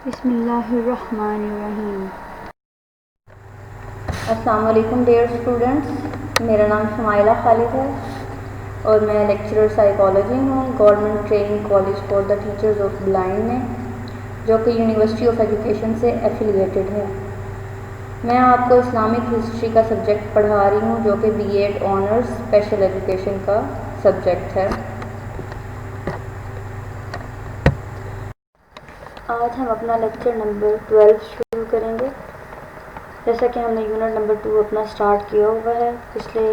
بسم اللہ الرحمن الرحیم۔ السلام علیکم ڈیئر اسٹوڈنٹس، میرا نام شمائلہ خالد ہے اور میں لیکچرر سائیکالوجی ہوں government training college for the teachers of blind میں، جو کہ یونیورسٹی آف ایجوکیشن سے ایفیلیٹڈ ہے۔ میں آپ کو اسلامک ہسٹری کا سبجیکٹ پڑھا رہی ہوں، جو کہ B Ed honours special education کا سبجیکٹ ہے۔ آج ہم اپنا لیکچر نمبر 12 شروع کریں گے۔ جیسا کہ ہم نے یونٹ نمبر 2 اپنا سٹارٹ کیا ہوا ہے، پچھلے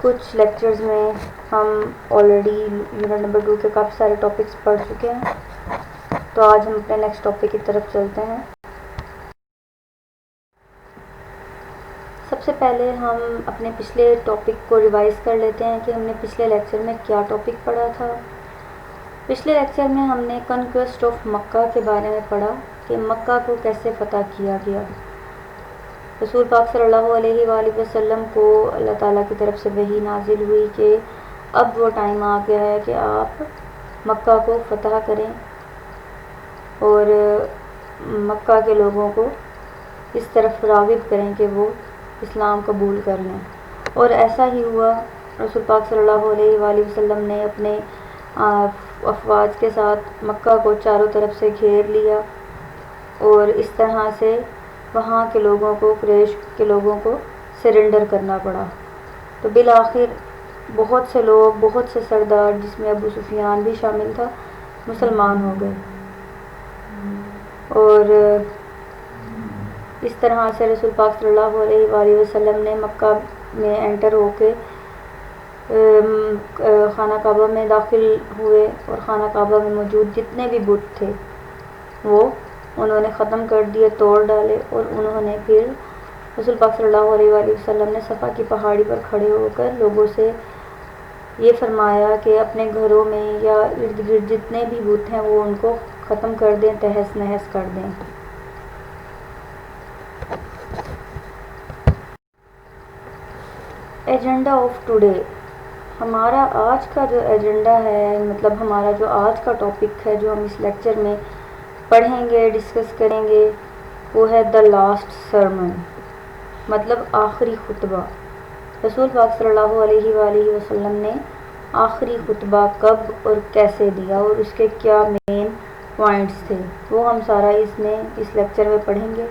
کچھ لیکچرز میں ہم آلریڈی یونٹ نمبر 2 کے کافی سارے ٹاپکس پڑھ چکے ہیں، تو آج ہم اپنے نیکسٹ ٹاپک کی طرف چلتے ہیں۔ سب سے پہلے ہم اپنے پچھلے ٹاپک کو ریوائز کر لیتے ہیں کہ ہم نے پچھلے لیکچر میں کیا ٹاپک پڑھا تھا۔ پچھلے لیکچر میں ہم نے کنکویسٹ آف مکہ کے بارے میں پڑھا کہ مکہ کو کیسے فتح کیا گیا۔ رسول پاک صلی اللہ علیہ وآلہ وسلم کو اللہ تعالیٰ کی طرف سے وحی نازل ہوئی کہ اب وہ ٹائم آ گیا ہے کہ آپ مکہ کو فتح کریں اور مکہ کے لوگوں کو اس طرف راغب کریں کہ وہ اسلام قبول کر لیں، اور ایسا ہی ہوا۔ رسول پاک صلی اللہ علیہ وآلہ وسلم نے اپنے افواج کے ساتھ مکہ کو چاروں طرف سے گھیر لیا، اور اس طرح سے وہاں کے لوگوں کو، قریش کے لوگوں کو سرنڈر کرنا پڑا۔ تو بالآخر بہت سے لوگ، بہت سے سردار، جس میں ابو سفیان بھی شامل تھا، مسلمان ہو گئے، اور اس طرح سے رسول پاک صلی اللہ علیہ وآلہ وسلم نے مکہ میں انٹر ہو کے خانہ کعبہ میں داخل ہوئے، اور خانہ کعبہ میں موجود جتنے بھی بت تھے وہ انہوں نے ختم کر دیے، توڑ ڈالے، اور انہوں نے پھر رسول پاک صلی اللہ علیہ وآلہ وسلم نے صفا کی پہاڑی پر کھڑے ہو کر لوگوں سے یہ فرمایا کہ اپنے گھروں میں یا ارد گرد جتنے بھی بت ہیں وہ ان کو ختم کر دیں، تہس نہس کر دیں۔ ایجنڈا آف ٹوڈے، ہمارا آج کا جو ایجنڈا ہے، مطلب ہمارا جو آج کا ٹاپک ہے جو ہم اس لیکچر میں پڑھیں گے، ڈسکس کریں گے، وہ ہے دا لاسٹ سرمن، مطلب آخری خطبہ۔ رسول پاک صلی اللہ علیہ وآلہ وسلم نے آخری خطبہ کب اور کیسے دیا، اور اس کے کیا مین پوائنٹس تھے، وہ ہم سارا اس لیکچر میں پڑھیں گے۔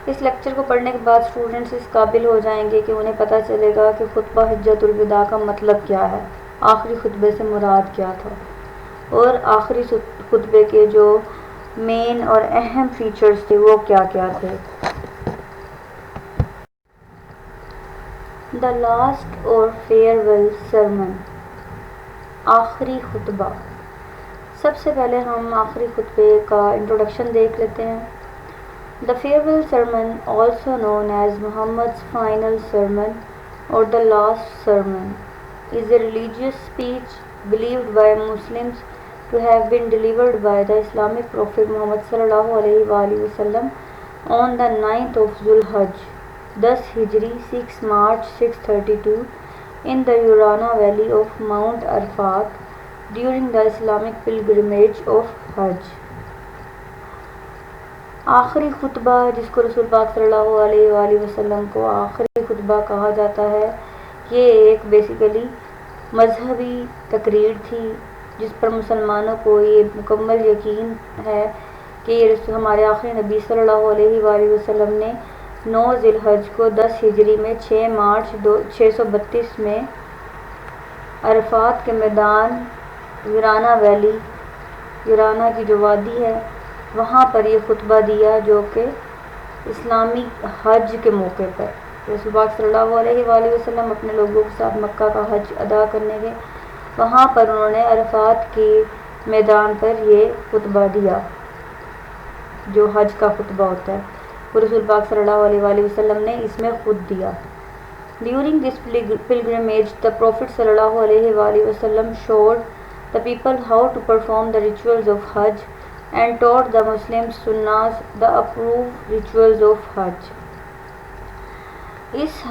اس لیکچر کو پڑھنے کے بعد اسٹوڈنٹس اس قابل ہو جائیں گے کہ انہیں پتہ چلے گا کہ خطبہ حجۃ الوداع کا مطلب کیا ہے، آخری خطبے سے مراد کیا تھا، اور آخری خطبے کے جو مین اور اہم فیچرز تھے وہ کیا کیا تھے۔ دا لاسٹ اور فیئر ویل سرمن، آخری خطبہ۔ سب سے پہلے ہم آخری خطبے کا انٹروڈکشن دیکھ لیتے ہیں۔ The farewell sermon, also known as Muhammad's final sermon or the last sermon, is a religious speech believed by Muslims to have been delivered by the Islamic Prophet Muhammad sallallahu alaihi wasallam on the 9th of Zulhajj, 10 Hijri, 6 March 632, in the Urana valley of Mount Arfat during the Islamic pilgrimage of Hajj۔ آخری خطبہ، جس کو رسول پاک صلی اللہ علیہ وآلہ وسلم کو آخری خطبہ کہا جاتا ہے، یہ ایک بیسیکلی مذہبی تقریر تھی جس پر مسلمانوں کو یہ مکمل یقین ہے کہ یہ ہمارے آخری نبی صلی اللہ علیہ وآلہ وسلم نے 9 ذی الحج کو 10 ہجری میں 6 مارچ 632 میں عرفات کے میدان یورانا ویلی، یورانا کی جو وادی ہے، وہاں پر یہ خطبہ دیا، جو کہ اسلامی حج کے موقع پر رسول پاک صلی اللہ علیہ وآلہ وسلم اپنے لوگوں کے ساتھ مکہ کا حج ادا کرنے گئے، وہاں پر انہوں نے عرفات کے میدان پر یہ خطبہ دیا جو حج کا خطبہ ہوتا ہے، وہ رسول پاک صلی اللہ علیہ وآلہ وسلم نے اس میں خود دیا۔ During this pilgrimage, the Prophet صلی اللہ علیہ وآلہ وسلم showed the people how to perform the rituals of Hajj and taught the Muslims sunnahs, the approved rituals of Hajj۔ اس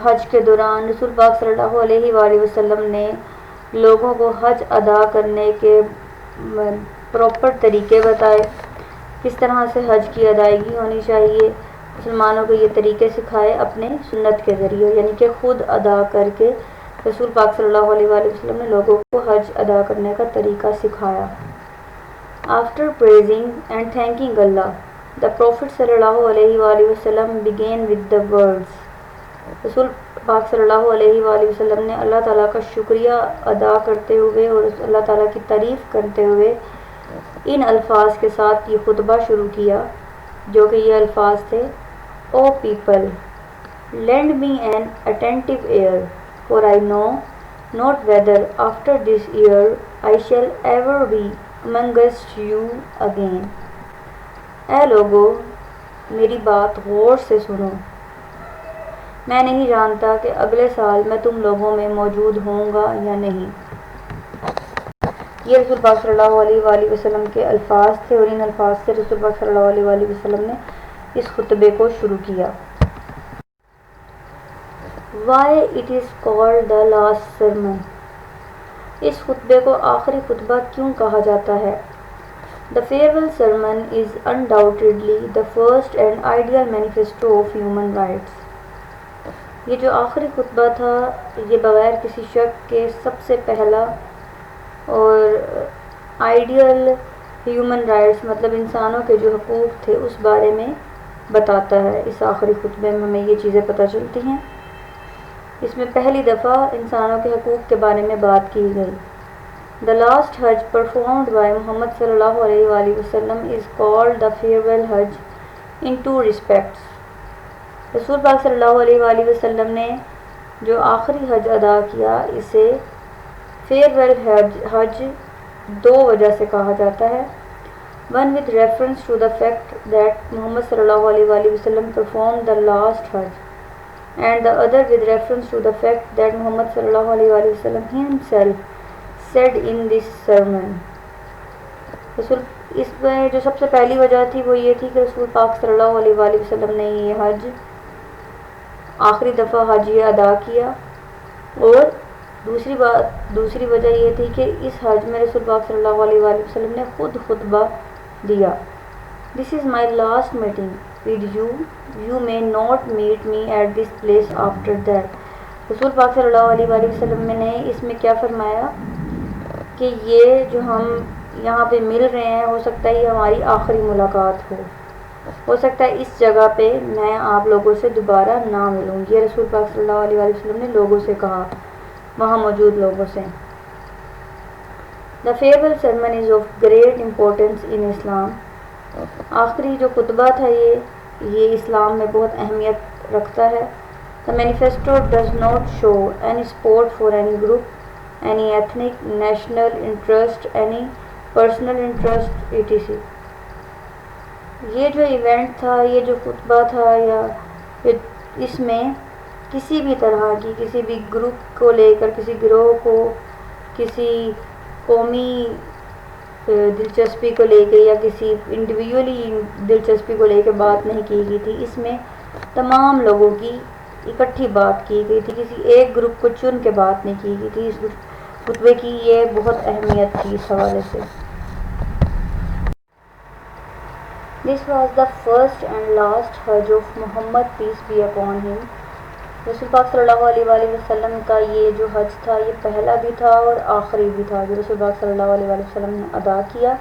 حج کے دوران رسول پاک صلی اللہ علیہ وآلہ وسلم نے لوگوں کو حج ادا کرنے کے پراپر طریقے بتائے، کس طرح سے حج کی ادائیگی ہونی چاہیے، مسلمانوں کو یہ طریقے سکھائے اپنے سنت کے ذریعے، یعنی کہ خود ادا کر کے رسول پاک صلی اللہ علیہ وآلہ وسلم نے لوگوں کو حج ادا کرنے کا طریقہ سکھایا۔ After praising and thanking Allah, the Prophet صلی اللہ علیہ وآلہ وسلم began with the words. رسول پاک صلی اللہ علیہ وآلہ وسلم نے اللہ تعالیٰ کا شکریہ ادا کرتے ہوئے اور اللہ تعالیٰ کی تعریف کرتے ہوئے ان الفاظ کے ساتھ یہ خطبہ شروع کیا، جو کہ یہ الفاظ تھے: O people, lend me an attentive ear, for I know not whether after this year I shall ever be amongst you again. اے لوگو، میری بات غور سے سنو، میں نہیں جانتا کہ اگلے سال میں تم لوگوں میں موجود ہوں گا یا نہیں۔ یہ رسول پاک صلی اللہ علیہ وآلہ وسلم کے الفاظ تھے، اور ان الفاظ سے رسول پاک صلی اللہ علیہ وآلہ وسلم نے اس خطبے کو شروع کیا۔ Why it is called the last sermon. اس خطبے کو آخری خطبہ کیوں کہا جاتا ہے؟ The farewell sermon is undoubtedly the first and ideal manifesto of human rights. یہ جو آخری خطبہ تھا، یہ بغیر کسی شک کے سب سے پہلا اور آئیڈیل ہیومن رائٹس مطلب انسانوں کے جو حقوق تھے اس بارے میں بتاتا ہے۔ اس آخری خطبے میں ہمیں یہ چیزیں پتہ چلتی ہیں۔ اس میں پہلی دفعہ انسانوں کے حقوق کے بارے میں بات کی گئی۔ The last Hajj performed by Muhammad صلی اللہ علیہ وآلہ وسلم is called the farewell Hajj in two respects. رسول پاک صلی اللہ علیہ وآلہ وسلم نے جو آخری حج ادا کیا، اسے فیئرویل حج دو وجہ سے کہا جاتا ہے۔ One with reference to the fact that Muhammad صلی اللہ علیہ وآلہ وسلم performed the last Hajj, and the other with reference to the fact that Muhammad صلی اللہ علیہ وآلہ وسلم himself said in this sermon. اس میں جو سب سے پہلی وجہ تھی وہ یہ تھی کہ رسول پاک صلی اللہ علیہ وآلہ وسلم نے یہ حج آخری دفعہ حج یہ ادا کیا، اور دوسری وجہ یہ تھی کہ اس حج میں رسول پاک صلی اللہ علیہ وآلہ وسلم نے خود خطبہ دیا۔ This is my last meeting with you. You may not meet me at this place after that. رسول پاک صلی اللہ علیہ وآلہ وسلم نے اس میں کیا فرمایا کہ یہ جو ہم یہاں پہ مل رہے ہیں، ہو سکتا ہے یہ ہماری آخری ملاقات ہو سکتا ہے اس جگہ پہ میں آپ لوگوں سے دوبارہ نہ ملوں۔ یہ رسول پاک صلی اللہ علیہ وآلہ وسلم نے لوگوں سے کہا، وہاں موجود لوگوں سے۔ The farewell sermon is of great importance in Islam. آخری جو خطبہ تھا یہ اسلام میں بہت اہمیت رکھتا ہے۔ The manifesto does not show any support for any group, any ethnic, national interest, any personal interest, etc. یہ جو ایونٹ تھا، یہ جو خطبہ تھا، یا اس میں کسی بھی طرح کی کسی بھی گروپ کو لے کر، کسی گروہ کو، کسی قومی دلچسپی کو لے کے یا کسی انڈیویجولی دلچسپی کو لے کے بات نہیں کی گئی تھی۔ اس میں تمام لوگوں کی اکٹھی بات کی گئی تھی، کسی ایک گروپ کو چن کے بات نہیں کی گئی تھی۔ اس خطبے کی یہ بہت اہمیت تھی اس حوالے سے۔ This was the first and last Hajj of Muhammad, peace be upon him. رسول پاک صلی اللہ علیہ وآلہ وسلم کا یہ جو حج تھا، یہ پہلا بھی تھا اور آخری بھی تھا جو رسول پاک صلی اللہ علیہ وآلہ وسلم نے ادا کیا۔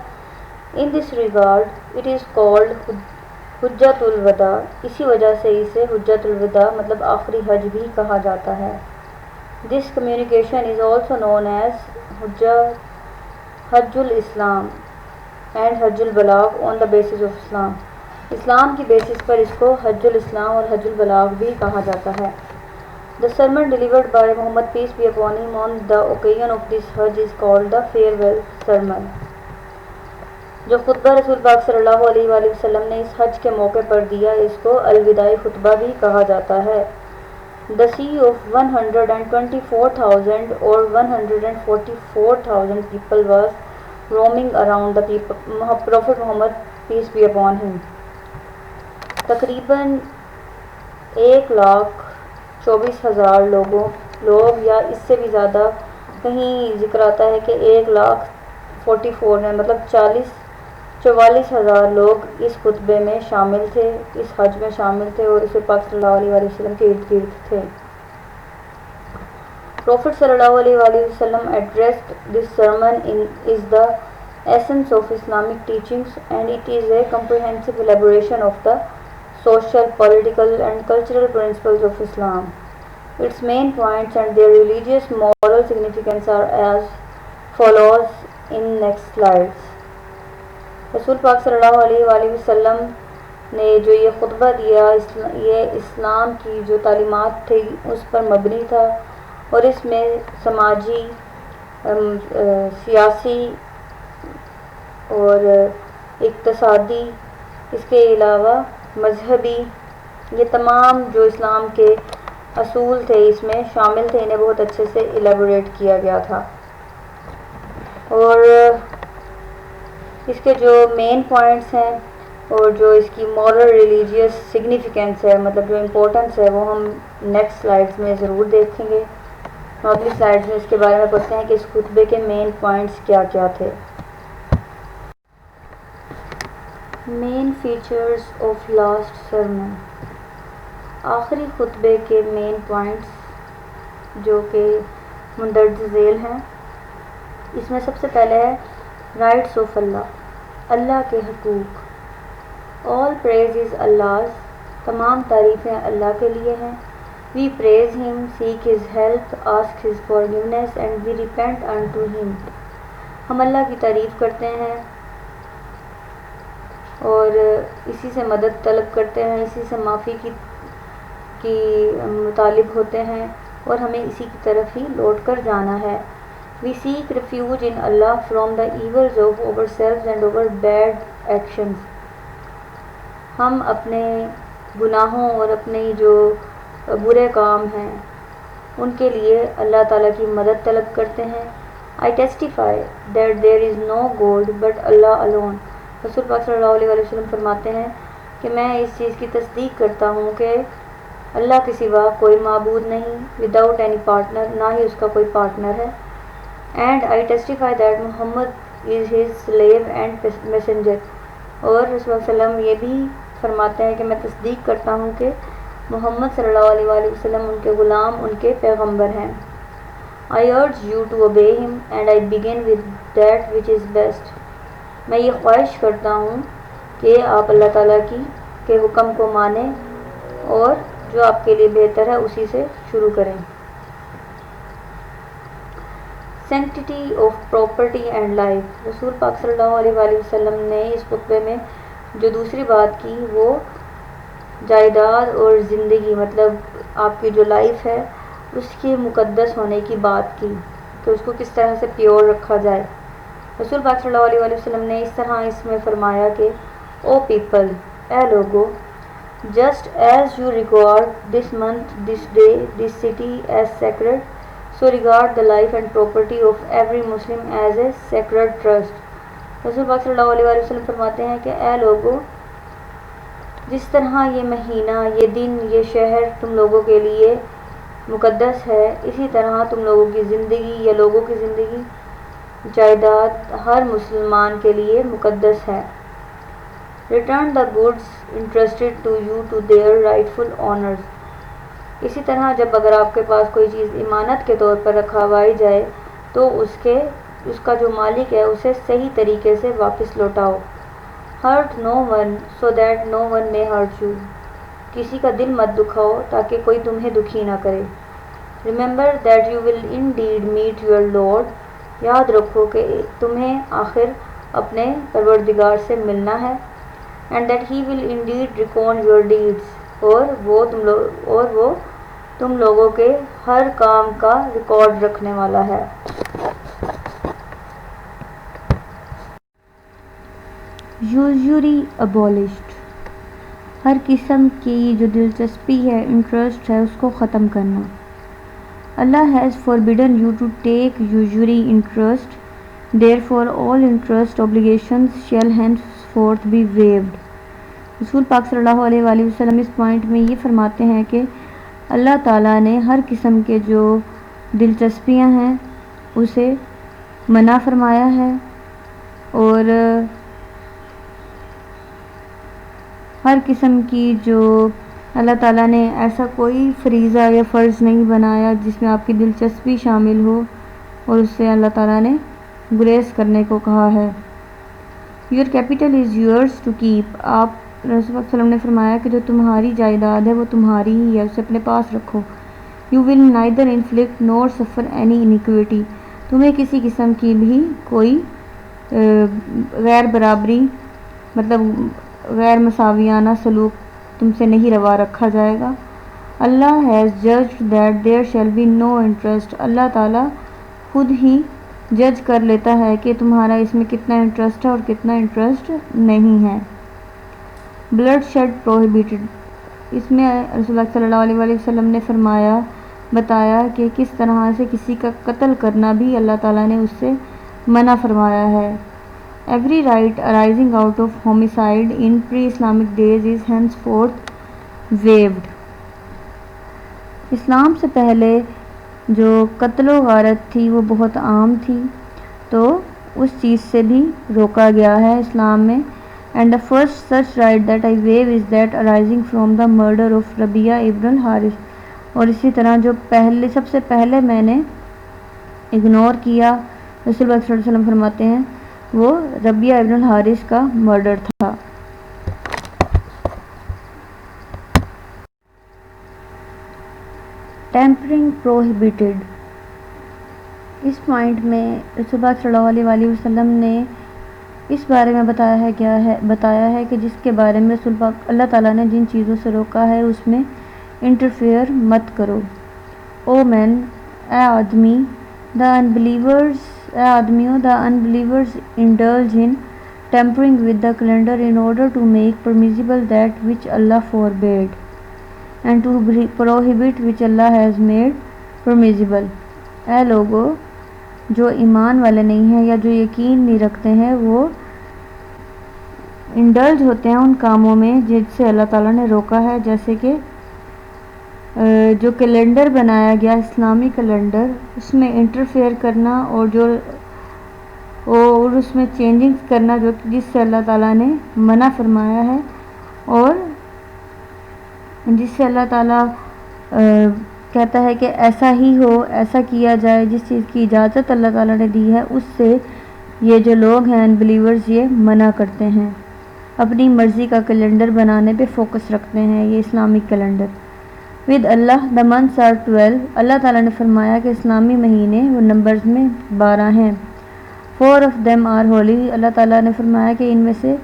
In this regard it is called حجۃ الوداع. اسی وجہ سے اسے حجۃ الوداع مطلب آخری حج بھی کہا جاتا ہے۔ This communication is also known as حج الاسلام and Hajj البلاغ on the basis of Islam. اسلام کی بیسس پر اس کو حج الاسلام اور حج البلاغ بھی کہا جاتا ہے۔ The sermon delivered by Muhammad, peace be upon him, on the occasion of this Hajj is called the farewell sermon. جو خطبہ رسول پاک صلی اللہ علیہ وآلہ وسلم نے اس حج کے موقع پر دیا، اس کو الوداعی خطبہ بھی کہا جاتا ہے۔ The sea of 124,000 or 144,000 people was roaming around the Prophet Muhammad, peace be upon him. تقریباً 1,24,000 لوگ یا اس سے بھی زیادہ، کہیں ذکر آتا ہے کہ 1,44,000 ہے، مطلب 40 44,000 لوگ اس خطبے میں شامل تھے، اس حج میں شامل تھے اور رسول پاک صلی اللہ علیہ وسلم کے ارد گرد تھے۔ Prophet sallallahu alaihi wasallam addressed this sermon is the essence of Islamic teachings, and it is a comprehensive elaboration of the social, political and cultural principles of Islam. Its main points and their religious moral significance are as follows in next slides. رسول پاک صلی اللہ علیہ وسلم نے جو یہ خطبہ دیا یہ اسلام کی جو تعلیمات تھی اس پر مبنی تھا، اور اس میں سماجی، سیاسی اور اقتصادی، اس کے علاوہ مذہبی، یہ تمام جو اسلام کے اصول تھے اس میں شامل تھے، انہیں بہت اچھے سے ایلیبوریٹ کیا گیا تھا۔ اور اس کے جو مین پوائنٹس ہیں اور جو اس کی مورل ریلیجیس سگنیفیکینس ہے، مطلب جو امپورٹنس ہے، وہ ہم نیکسٹ سلائڈس میں ضرور دیکھیں گے۔ اگلی سلائڈ میں اس کے بارے میں پڑھتے ہیں کہ اس خطبے کے مین پوائنٹس کیا کیا تھے۔ Main features of last sermon, آخری خطبے کے مین پوائنٹس جو کہ مندرجہ ذیل ہیں، اس میں سب سے پہلے ہے رائٹس آف اللہ، اللہ کے حقوق۔ آل پریز از اللہز، تمام تعریفیں اللہ کے لیے ہیں۔ We praise him, seek his help, ask his forgiveness and we repent unto him. ہم اللہ کی تعریف کرتے ہیں اور اسی سے مدد طلب کرتے ہیں، اسی سے معافی کی مطالب ہوتے ہیں اور ہمیں اسی کی طرف ہی لوٹ کر جانا ہے۔ We seek refuge in Allah from the evils of ourselves and our bad actions. ہم اپنے گناہوں اور اپنے جو برے کام ہیں ان کے لیے اللہ تعالیٰ کی مدد طلب کرتے ہیں۔ I testify that there is no God but Allah alone. رسول پاک صلی اللہ علیہ وسلم فرماتے ہیں کہ میں اس چیز کی تصدیق کرتا ہوں کہ اللہ کے سوا کوئی معبود نہیں، without any partner، نہ ہی اس کا کوئی پارٹنر ہے۔ And I testify that Muhammad is his slave and messenger. اور رسول اللہ علیہ وسلم یہ بھی فرماتے ہیں کہ میں تصدیق کرتا ہوں کہ محمد صلی اللہ علیہ وآلہ وسلم ان کے غلام، ان کے پیغمبر ہیں۔ I urge you to obey him and I begin with that which is best. میں یہ خواہش کرتا ہوں کہ آپ اللہ تعالیٰ کے حکم کو مانیں اور جو آپ کے لیے بہتر ہے اسی سے شروع کریں۔ Sanctity of property and life، رسول پاک صلی اللہ علیہ وآلہ وسلم نے اس خطبے میں جو دوسری بات کی وہ جائیداد اور زندگی، مطلب آپ کی جو لائف ہے اس کے مقدس ہونے کی بات کی کہ اس کو کس طرح سے پیور رکھا جائے۔ رسول پاک صلی اللہ علیہ وآلہ وسلم نے اس طرح اس میں فرمایا کہ او پیپل، اے لوگو، just as you regard this month, this day, this city as sacred, so regard the life and property of every Muslim as a sacred trust. رسول پاک صلی اللہ علیہ وآلہ وسلم فرماتے ہیں کہ اے لوگو، جس طرح یہ مہینہ، یہ دن، یہ شہر تم لوگوں کے لیے مقدس ہے، اسی طرح تم لوگوں کی زندگی یا لوگوں کی زندگی، جائیداد ہر مسلمان کے لیے مقدس ہے۔ Return the goods entrusted to you to their rightful owners, اسی طرح جب اگر آپ کے پاس کوئی چیز امانت کے طور پر رکھوائی جائے تو اس کا جو مالک ہے اسے صحیح طریقے سے واپس لوٹاؤ۔ Hurt no one so that no one may hurt you، کسی کا دل مت دکھاؤ تاکہ کوئی تمہیں دکھی نہ کرے۔ Remember that you will indeed meet your lord, یاد رکھو کہ تمہیں آخر اپنے پروردگار سے ملنا ہے۔ And that he will indeed reckon your deeds, اور وہ تم لوگوں کے ہر کام کا ریکارڈ رکھنے والا ہے۔ یوزری ابولشڈ، ہر قسم کی جو دلچسپی ہے، انٹرسٹ ہے، اس کو ختم کرنا۔ Allah has forbidden you to take usury interest, therefore all interest obligations shall henceforth be waived. رسول پاک صلی اللہ علیہ وآلہ وسلم اس پوائنٹ میں یہ فرماتے ہیں کہ اللہ تعالیٰ نے ہر قسم کے جو دلچسپیاں ہیں اسے منع فرمایا ہے، اور ہر قسم کی جو اللہ تعالیٰ نے ایسا کوئی فریضہ یا فرض نہیں بنایا جس میں آپ کی دلچسپی شامل ہو اور اس سے اللہ تعالیٰ نے گریز کرنے کو کہا ہے۔ Your capital is yours to keep, آپ رسول اللہ صلی اللہ علیہ وسلم نے فرمایا کہ جو تمہاری جائیداد ہے وہ تمہاری ہی ہے، اسے اپنے پاس رکھو۔ یو ول نائدر انفلکٹ نور سفر اینی انیکویٹی، تمہیں کسی قسم کی بھی کوئی غیر برابری مطلب غیر مساویانہ سلوک تم سے نہیں روا رکھا جائے گا۔ Allah has judged that there shall be no interest, Allah تعالیٰ خود ہی جج کر لیتا ہے کہ تمہارا اس میں کتنا انٹرسٹ ہے اور کتنا انٹرسٹ نہیں ہے۔ بلڈ شیڈ پروہیبیٹڈ، اس میں رسول اللہ صلی اللہ علیہ وسلم نے بتایا کہ کس طرح سے کسی کا قتل کرنا بھی اللہ تعالیٰ نے اس سے منع فرمایا ہے۔ Every right arising out of homicide in pre-Islamic days is henceforth waived، اسلام سے پہلے جو قتل و غارت تھی وہ بہت عام تھی تو اس چیز سے بھی روکا گیا ہے اسلام میں۔ And the first such right that I waive is that arising from the murder of ربیہ ابن الحارث، اور اسی طرح جو سب سے پہلے میں نے اگنور کیا، رسول اللہ صلی اللہ علیہ وسلم فرماتے ہیں وہ ربیہ ابن الحارث کا مرڈر تھا۔ ٹیمپرنگ پروہیبیٹڈ، اس پوائنٹ میں رسول اللہ صلی اللہ علیہ وسلم نے اس بارے میں بتایا ہے کہ جس کے بارے میں اللہ تعالیٰ نے جن چیزوں سے روکا ہے اس میں انٹرفیئر مت کرو۔ او مین، اے آدمی، دا unbelievers indulge in tampering with the calendar in order to make permissible that which Allah forbade and to prohibit which Allah has made permissible۔ اے لوگو جو ایمان والے نہیں ہیں یا جو یقین نہیں رکھتے ہیں وہ انڈلج ہوتے ہیں ان کاموں میں جس سے اللہ تعالیٰ نے روکا ہے، جیسے کہ جو کیلنڈر بنایا گیا اسلامی کیلنڈر اس میں انٹرفیئر کرنا اور اس میں چینجنگ کرنا جو جس سے اللہ تعالیٰ نے منع فرمایا ہے، اور جس سے اللہ تعالیٰ کہتا ہے کہ ایسا ہی ہو، ایسا کیا جائے، جس چیز کی اجازت اللہ تعالیٰ نے دی ہے اس سے یہ جو لوگ ہیں انبلیورز یہ منع کرتے ہیں، اپنی مرضی کا کیلنڈر بنانے پہ فوکس رکھتے ہیں۔ یہ Islamic calendar with Allah the months are 12، اللہ تعالیٰ نے فرمایا کہ اسلامی مہینے وہ نمبرز میں 12 ہیں۔ 4 of them are holy، اللہ تعالیٰ نے فرمایا کہ ان میں سے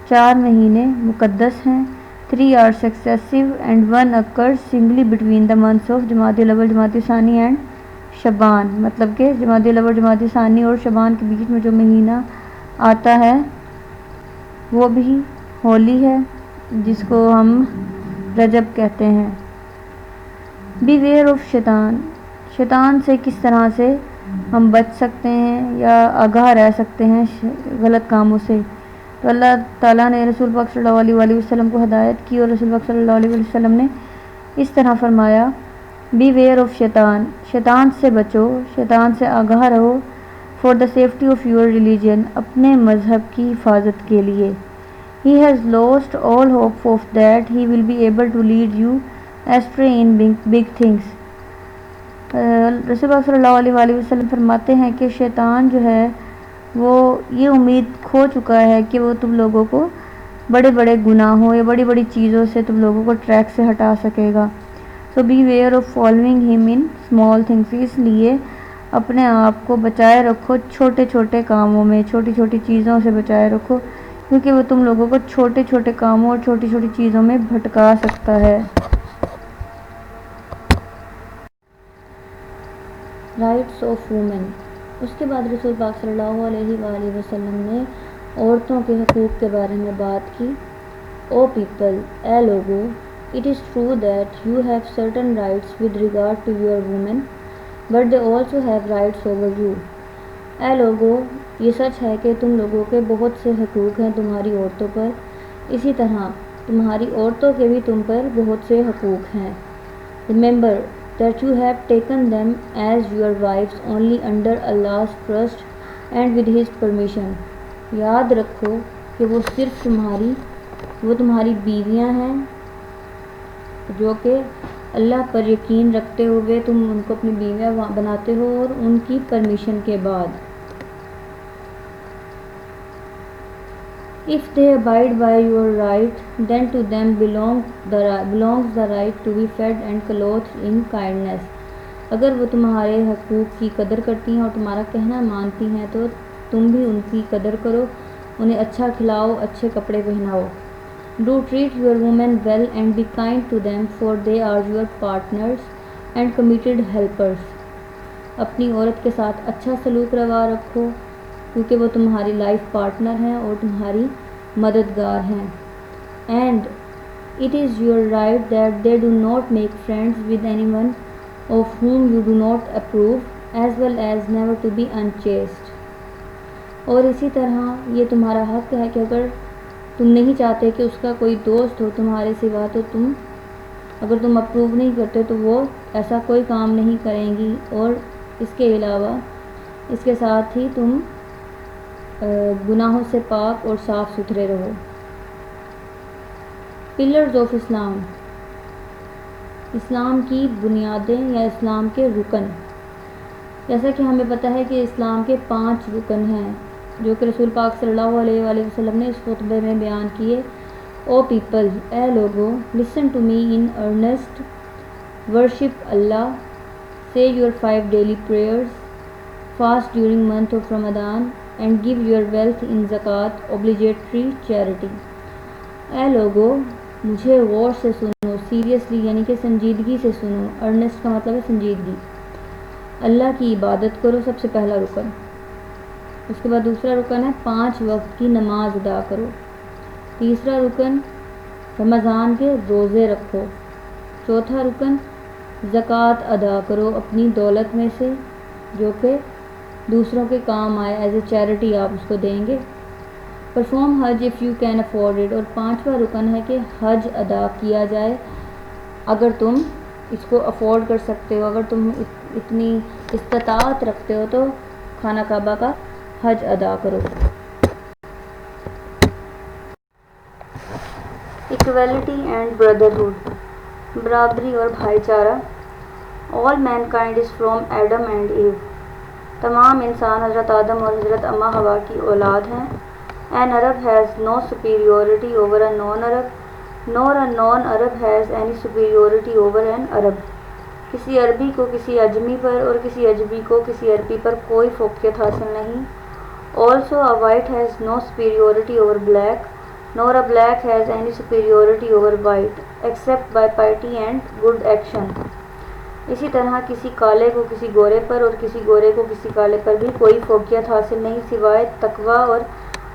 4 مہینے مقدس ہیں۔ 3 are successive and 1 occurs singly between the months of جمادی الاول، جمادی ثانی اینڈ شعبان، مطلب کہ جمادی الاول، جمادی ثانی اور شعبان کے بیچ میں جو مہینہ آتا ہے وہ بھی ہولی ہے جس کو ہم رجب کہتے ہیں۔ بی ویئر آف شیطان سے کس طرح سے ہم بچ سکتے ہیں یا آگاہ رہ سکتے ہیں غلط کاموں سے، تو اللہ تعالیٰ نے رسول پاک صلی اللہ علیہ وسلم کو ہدایت کی اور رسول پاک صلی اللہ علیہ وسلم نے اس طرح فرمایا، بی ویئر آف شیطان سے بچو، شیطان سے آگاہ رہو، for the safety of your religion, اپنے مذہب کی حفاظت کے لیے۔ He has lost all hope of that he will be able to lead you astray in big things, رسول اللہ صلی اللہ علیہ وسلم فرماتے ہیں کہ شیطان جو ہے وہ یہ امید کھو چکا ہے کہ وہ تم لوگوں کو بڑے بڑے گناہوں یا بڑی بڑی چیزوں سے تم لوگوں کو ٹریک سے ہٹا سکے گا۔ سو بی ویئر آف فالوئنگ ہم ان اسمال تھنگس، اس لیے اپنے آپ کو بچائے رکھو چھوٹے چھوٹے کاموں میں، چھوٹی چھوٹی چیزوں سے بچائے رکھو کیونکہ وہ تم لوگوں کو چھوٹے چھوٹے کاموں اور چھوٹی چھوٹی چیزوں میں بھٹکا سکتا ہے۔ رائٹس آف وومن، اس کے بعد رسول پاک صلی اللہ علیہ وآلہ وسلم نے عورتوں کے حقوق کے بارے میں بات کی۔ او پیپل، اے لوگو، it is true that you have certain rights with regard to your women but they also have rights over you. اے لوگو، یہ سچ ہے کہ تم لوگوں کے بہت سے حقوق ہیں تمہاری عورتوں پر، اسی طرح تمہاری عورتوں کے بھی تم پر بہت سے حقوق ہیں۔ Remember that you have taken them as your wives only under Allah's trust and with His permission۔ یاد رکھو کہ وہ صرف تمہاری وہ تمہاری بیویاں ہیں جو کہ اللہ پر یقین رکھتے ہوئے تم ان کو اپنی بیویاں بناتے ہو اور ان کی پرمیشن کے بعد. If they abide by your right, then to them belongs the right to be fed and clothed in kindness. اگر وہ تمہارے حقوق کی قدر کرتی ہیں اور تمہارا کہنا مانتی ہیں تو تم بھی ان کی قدر کرو، انہیں اچھا کھلاؤ، اچھے کپڑے پہناؤ. Do treat your women well and be kind to them, for they are your partners and committed helpers. اپنی عورت کے ساتھ اچھا سلوک روا رکھو کیونکہ وہ تمہاری لائف پارٹنر ہیں اور تمہاری مددگار ہیں. And it is your right that they do not make friends with anyone of whom you do not approve, as well as never to be unchaste. اور اسی طرح یہ تمہارا حق ہے کہ اگر تم نہیں چاہتے کہ اس کا کوئی دوست ہو تمہارے سوا تو اگر تم اپروو نہیں کرتے تو وہ ایسا کوئی کام نہیں کریں گی، اور اس کے علاوہ اس کے ساتھ ہی تم گناہوں سے پاک اور صاف ستھرے رہو. پلرز آف اسلام، اسلام کی بنیادیں یا اسلام کے رکن. جیسا کہ ہمیں پتہ ہے کہ اسلام کے 5 رکن ہیں جو کہ رسول پاک صلی اللہ علیہ وآلہ وسلم نے اس خطبے میں بیان کیے. او پیپل، اے لوگو، listen to me in earnest, worship Allah, say your 5 daily prayers, fast during month of Ramadan, and give your wealth in zakat, obligatory charity. اے لوگو، مجھے غور سے سنو، سیریسلی یعنی کہ سنجیدگی سے سنو. ارنسٹ کا مطلب ہے سنجیدگی. اللہ کی عبادت کرو، سب سے پہلا رکن. اس کے بعد دوسرا رکن ہے 5 وقت کی نماز ادا کرو. تیسرا رکن رمضان کے روزے رکھو. چوتھا رکن زکوٰۃ ادا کرو اپنی دولت میں سے جو کہ دوسروں کے کام آئے، ایز اے چیریٹی آپ اس کو دیں گے. Perform Hajj if you can afford it. اور 5واں رکن ہے کہ حج ادا کیا جائے اگر تم اس کو افورڈ کر سکتے ہو، اگر تم اتنی استطاعت رکھتے ہو تو خانہ کعبہ کا حج ادا کرو. ایکویلٹی اینڈ بردرہڈ، برابری اور بھائی چارہ. All mankind is from Adam and Eve. تمام انسان حضرت آدم اور حضرت اما حوا کی اولاد ہیں. An Arab has no superiority over a non-Arab, nor a non-Arab has any superiority over an Arab. کسی عربی کو کسی اجمی پر اور کسی اجمی کو کسی عربی پر کوئی فوقیت حاصل نہیں. Also a white has no superiority over black, nor a black has any superiority over white, except by piety and good action. اسی طرح کسی کالے کو کسی گورے پر اور کسی گورے کو کسی کالے پر بھی کوئی فوقیت حاصل نہیں سوائے تقویٰ اور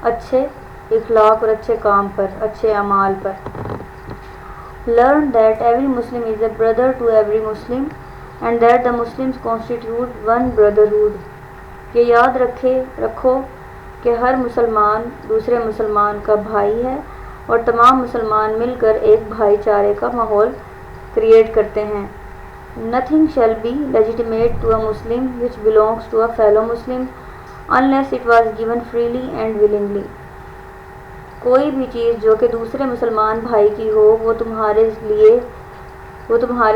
اچھے اخلاق اور اچھے کام پر، اچھے اعمال پر. Learn that every Muslim is a brother to every Muslim and that the Muslims constitute one brotherhood. یہ یاد رکھو کہ ہر مسلمان دوسرے مسلمان کا بھائی ہے اور تمام مسلمان مل کر ایک بھائی چارے کا ماحول کریٹ کرتے ہیں. Nothing shall be legitimate to a Muslim which belongs to a fellow Muslim unless it was given freely and willingly. کوئی بھی چیز جو کہ دوسرے مسلمان بھائی کی ہو وہ تمہارے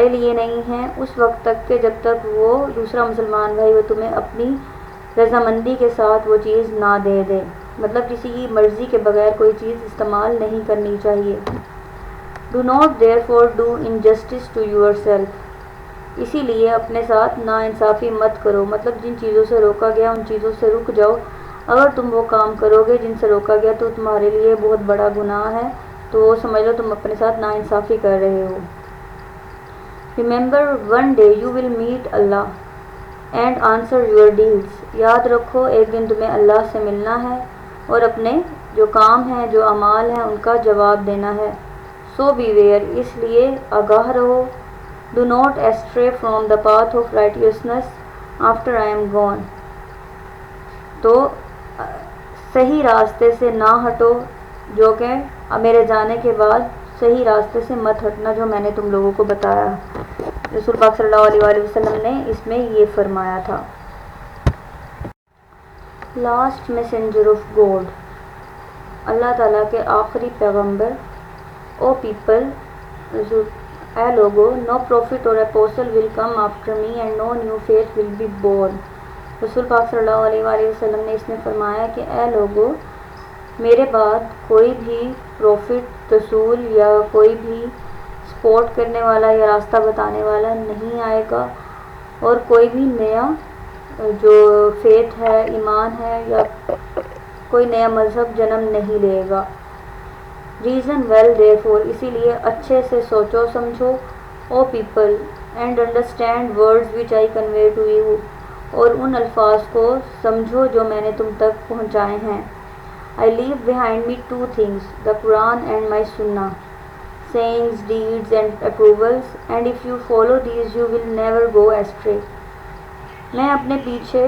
لیے نہیں ہے اس وقت تک کہ جب تک وہ دوسرا مسلمان بھائی وہ تمہیں اپنی رضامندی کے ساتھ وہ چیز نہ دے دے. مطلب کسی کی مرضی کے بغیر کوئی چیز استعمال نہیں کرنی چاہیے. Do not therefore do injustice to yourself. اسی لیے اپنے ساتھ ناانصافی مت کرو. مطلب جن چیزوں سے روکا گیا ان چیزوں سے رک جاؤ. اگر تم وہ کام کرو گے جن سے روکا گیا تو تمہارے لیے بہت بڑا گناہ ہے، تو سمجھ لو تم اپنے ساتھ ناانصافی کر رہے ہو. Remember one day you will meet Allah and answer your deeds. یاد رکھو ایک دن تمہیں اللہ سے ملنا ہے اور اپنے جو کام ہیں جو اعمال ہیں ان کا جواب دینا ہے. So beware. اس لیے آگاہ رہو. Do not astray from the path of righteousness after I am gone. تو صحیح راستے سے نہ ہٹو جو کہ میرے جانے کے بعد صحیح راستے سے مت ہٹنا جو میں نے تم لوگوں کو بتایا. رسول پاک صلی اللہ علیہ وآلہ وسلم نے اس میں یہ فرمایا تھا. لاسٹ میسنجر آف گاڈ، اللہ تعالیٰ کے آخری پیغمبر O people, a logo, no prophet or apostle will come after me and no new faith will be born. رسول پاک صلی اللہ علیہ وآلہ وسلم نے اس میں فرمایا کہ اے لوگو, میرے بعد کوئی بھی پروفٹ, رسول یا کوئی بھی سپورٹ کرنے والا یا راستہ بتانے والا نہیں آئے گا, اور کوئی بھی نیا جو فیتھ ہے, ایمان ہے, یا کوئی نیا مذہب جنم نہیں لے گا. ریزن ویل therefore, اسی لیے اچھے سے سوچو سمجھو. O people, and understand words which I convey to you, اور ان الفاظ کو سمجھو جو میں نے تم تک پہنچائے ہیں. I leave behind me two things, the Quran and my Sunnah, sayings, deeds and approvals, and if you follow these you will never go astray. میں اپنے پیچھے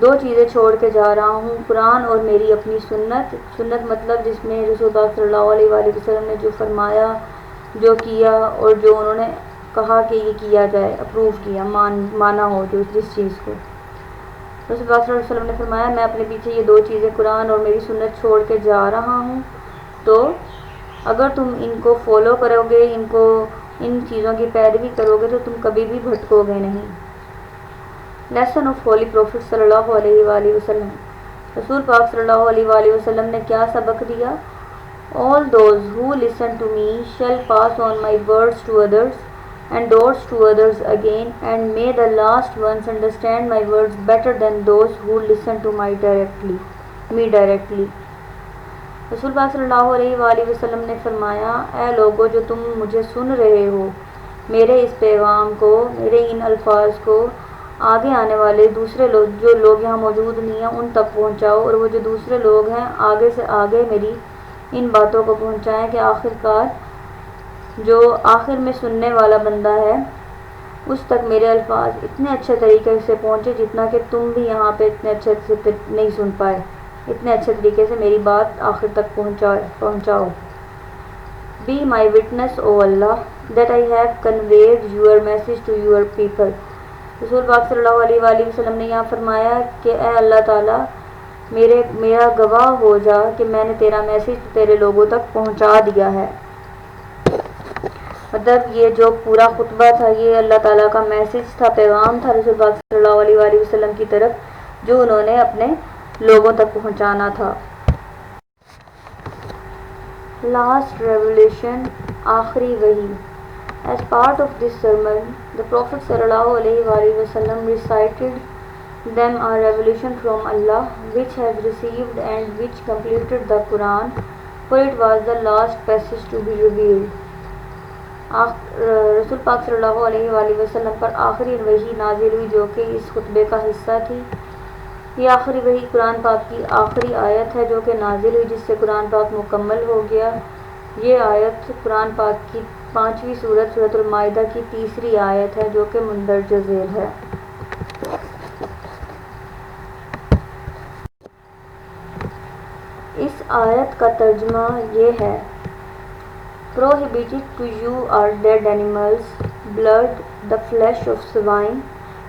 دو چیزیں چھوڑ کے جا رہا ہوں, قرآن اور میری اپنی سنت. سنت مطلب جس میں رسول پاک صلی اللہ علیہ وآلہ وسلم نے جو فرمایا, جو کیا, اور جو انہوں نے کہا کہ یہ کیا جائے, اپروو کیا, مانا ہو جو جس چیز کو. رسول پاک صلی اللہ علیہ وسلم نے فرمایا میں اپنے پیچھے یہ دو چیزیں قرآن اور میری سنت چھوڑ کے جا رہا ہوں, تو اگر تم ان کو فالو کرو گے, ان چیزوں کی پیروی کرو گے, تو تم کبھی بھی بھٹکو گے نہیں. لیسن آف ہولی پروفٹ صلی اللہ علیہ وآلہ وسلم. رسول پاک صلی اللہ علیہ وآلہ وسلم نے کیا سبق دیا؟ All those who listen to me shall pass on my words to others, and those to others again, and may the last ones understand my words better than those who listen to me directly. رسول پاک صلی اللہ علیہ وآلہ وسلم نے فرمایا, اے لوگو جو تم مجھے سن رہے ہو, میرے اس پیغام کو, میرے ان الفاظ کو آگے آنے والے دوسرے لوگ, جو لوگ یہاں موجود نہیں ہیں, ان تک پہنچاؤ, اور وہ جو دوسرے لوگ ہیں آگے سے آگے میری ان باتوں کو پہنچائیں کہ آخرکار جو آخر میں سننے والا بندہ ہے اس تک میرے الفاظ اتنے اچھے طریقے سے پہنچے جتنا کہ تم بھی یہاں پہ اتنے اچھے سے نہیں سن پائے, اتنے اچھے طریقے سے میری بات آخر تک پہنچاؤ. Be my witness, O Allah, that I have conveyed your message to your people. رسول پاک صلی اللہ علیہ وآلہ وسلم نے یہاں فرمایا کہ اے اللہ تعالیٰ, میرا گواہ ہو جا کہ میں نے تیرا میسیج تیرے لوگوں تک پہنچا دیا ہے. مطلب یہ جو پورا خطبہ تھا یہ اللہ تعالیٰ کا میسیج تھا, پیغام تھا رسول پاک صلی اللہ علیہ وآلہ وسلم کی طرف, جو انہوں نے اپنے لوگوں تک پہنچانا تھا. لاسٹ ریولیشن, آخری وحی. As part of this sermon, the Prophet sallallahu alaihi wasallam recited them a revelation from Allah, which has received and which completed the Quran, for it was the last passage to be revealed. رسول پاک صلی اللہ علیہ وآلہ وسلم پر آخری وحی نازل ہوئی جو کہ اس خطبے کا حصہ تھی. یہ آخری وحی قرآن پاک کی آخری آیت ہے جو کہ نازل ہوئی, جس سے قرآن پاک مکمل ہو گیا. یہ آیت قرآن پاک کی 5ویں سورت المائدہ کی 3ری آیت ہے جو کہ مندرجہ ذیل ہے. اس آیت کا ترجمہ یہ ہے, Prohibited to you are dead animals, blood, the flesh of swine,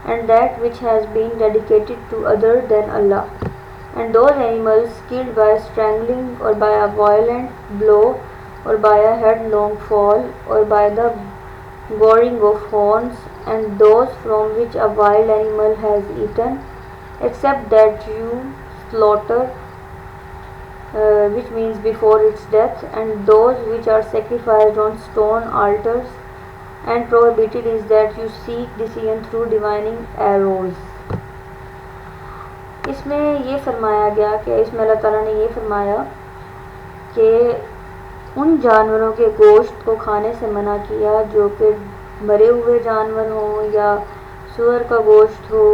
and that which has been dedicated to other than Allah, and those animals killed by strangling or by a violent blow or by a headlong fall or by the goring of horns, and those from which a wild animal has eaten, except that you slaughter, which means before its death, and those which are sacrificed on stone altars, and prohibited is that you seek decision through divining arrows. اس میں یہ فرمایا گیا کہ اس میں اللہ تعالیٰ نے یہ فرمایا کہ ان جانوروں کے گوشت کو کھانے سے منع کیا جو کہ مرے ہوئے جانور ہوں, یا سور کا گوشت ہو,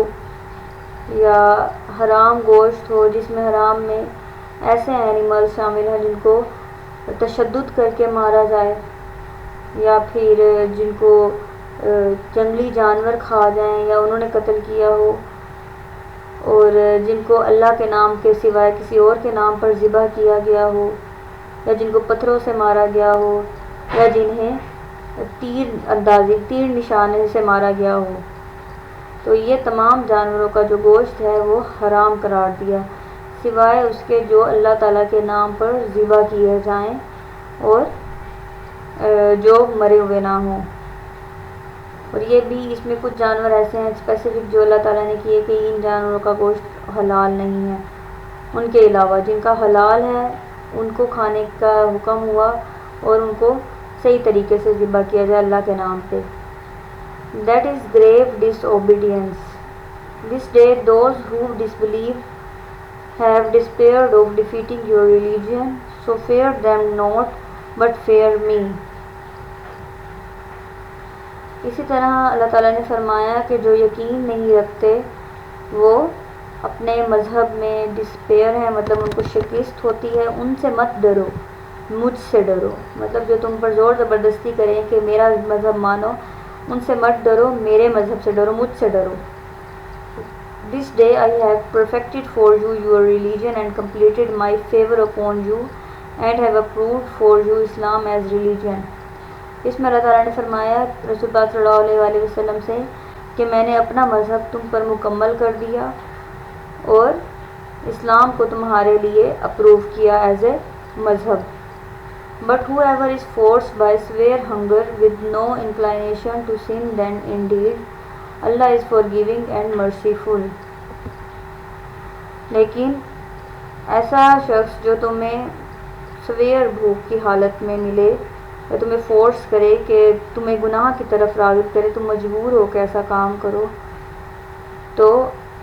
یا حرام گوشت ہو جس میں حرام میں ایسے اینیمل شامل ہیں جن کو تشدد کر کے مارا جائے, یا پھر جن کو جنگلی جانور کھا جائیں یا انہوں نے قتل کیا ہو, اور جن کو اللہ کے نام کے سوائے کسی اور کے نام پر ذبح کیا گیا ہو, یا جن کو پتھروں سے مارا گیا ہو, یا جنہیں تیر نشانے سے مارا گیا ہو. تو یہ تمام جانوروں کا جو گوشت ہے وہ حرام قرار دیا, سوائے اس کے جو اللہ تعالیٰ کے نام پر ذبح کیے جائیں اور جو مرے ہوئے نہ ہوں. اور یہ بھی اس میں کچھ جانور ایسے ہیں اسپیسیفک جو اللہ تعالیٰ نے کیے کہ ان جانوروں کا گوشت حلال نہیں ہے. ان کے علاوہ جن کا حلال ہے ان کو کھانے کا حکم ہوا اور ان کو صحیح طریقے سے ذبح کیا جائے اللہ کے نام پہ. That is grave disobedience. This day those who disbelieve have despaired of defeating your religion, so fear them not, but fear me. اسی طرح اللہ تعالیٰ نے فرمایا کہ جو یقین نہیں رکھتے وہ اپنے مذہب میں ڈسپیئر ہیں، مطلب ان کو شکست ہوتی ہے، ان سے مت ڈرو، مجھ سے ڈرو. مطلب جو تم پر زور زبردستی کریں کہ میرا مذہب مانو، ان سے مت ڈرو، میرے مذہب سے ڈرو، مجھ سے ڈرو. This day I have perfected for you your religion and completed my favor upon you and have approved for you Islam as religion. اس میں اللہ تعالیٰ نے فرمایا رسول پاک صلی اللہ علیہ وسلم سے کہ میں نے اپنا مذہب تم پر مکمل کر دیا اور اسلام کو تمہارے لیے اپروو کیا ایز اے مذہب. But whoever is forced by severe hunger with no inclination to sin, then indeed Allah is forgiving and merciful. لیکن ایسا شخص جو تمہیں سویر بھوک کی حالت میں ملے یا تمہیں فورس کرے کہ تمہیں گناہ کی طرف راغب کرے، تم مجبور ہو کہ ایسا کام کرو، تو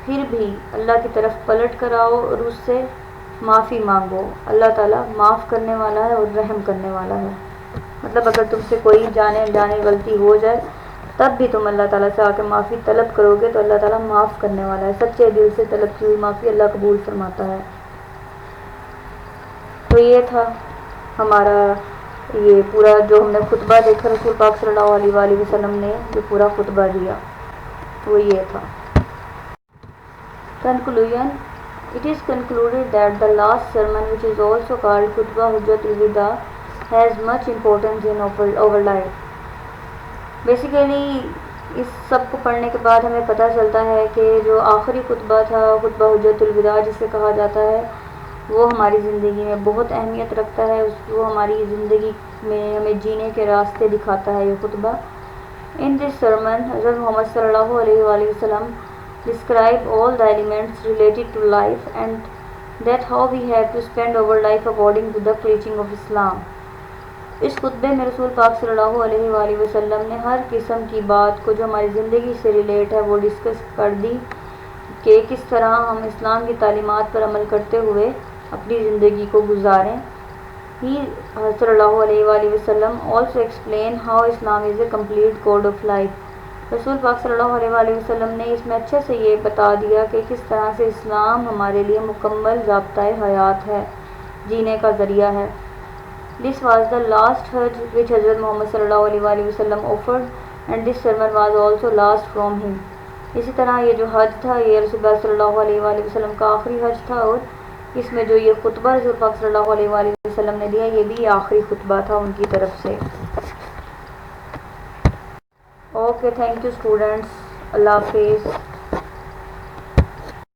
پھر بھی اللہ کی طرف پلٹ کر آؤ اور اس سے معافی مانگو. اللہ تعالیٰ معاف کرنے والا ہے اور رحم کرنے والا ہے. مطلب اگر تم سے کوئی جانے غلطی ہو جائے تب بھی تم اللہ تعالیٰ سے آ کے معافی طلب کرو گے تو اللہ تعالیٰ معاف کرنے والا ہے. سچے دل سے طلب کی ہوئی معافی اللہ قبول فرماتا ہے. تو یہ تھا ہمارا یہ پورا جو ہم نے خطبہ دیکھا رسول پاک صلی اللہ علیہ وآلہ وسلم نے جو پورا خطبہ دیا وہ یہ تھا. Conclusion. It is concluded that the last sermon, which is also called Khutbah Hujjatul Wida, has much importance in our life. Basically اس سب کو پڑھنے کے بعد ہمیں پتہ چلتا ہے کہ جو آخری خطبہ تھا خطبہ حجت الوداع جسے کہا جاتا ہے وہ ہماری زندگی میں بہت اہمیت رکھتا ہے. وہ ہماری زندگی میں ہمیں جینے کے راستے دکھاتا ہے یہ خطبہ. In this sermon, حضرت محمد صلی اللہ علیہ وآلہ وسلم describe all the elements related to life and that how we have to spend our life according to the preaching of Islam. اس خطبے میں رسول پاک صلی اللہ علیہ وآلہ وسلم نے ہر قسم کی بات کو جو ہماری زندگی سے ریلیٹ ہے وہ ڈسکس کر دی کہ کس طرح ہم اسلام کی تعلیمات پر عمل کرتے ہوئے اپنی زندگی کو گزاریں. He صلی اللہ علیہ وآلہ وسلم also explain how Islam is a complete code of life. رسول پاک صلی اللہ علیہ وآلہ وسلم نے اس میں اچھے سے یہ بتا دیا کہ کس طرح سے اسلام ہمارے لیے مکمل ضابطۂ حیات ہے، جینے کا ذریعہ ہے. This was the last Hajj which حضرت محمد صلی اللہ علیہ وآلہ وسلم offered and this sermon was also last from him. اسی طرح یہ جو حج تھا یہ رسول اللہ صلی اللہ علیہ وآلہ وسلم کا آخری حج تھا اور اس میں جو یہ خطبہ رسول پاک صلی اللہ علیہ وآلہ وسلم نے دیا یہ بھی آخری خطبہ تھا ان کی طرف سے. Okay, thank you students. اللہ حافظ.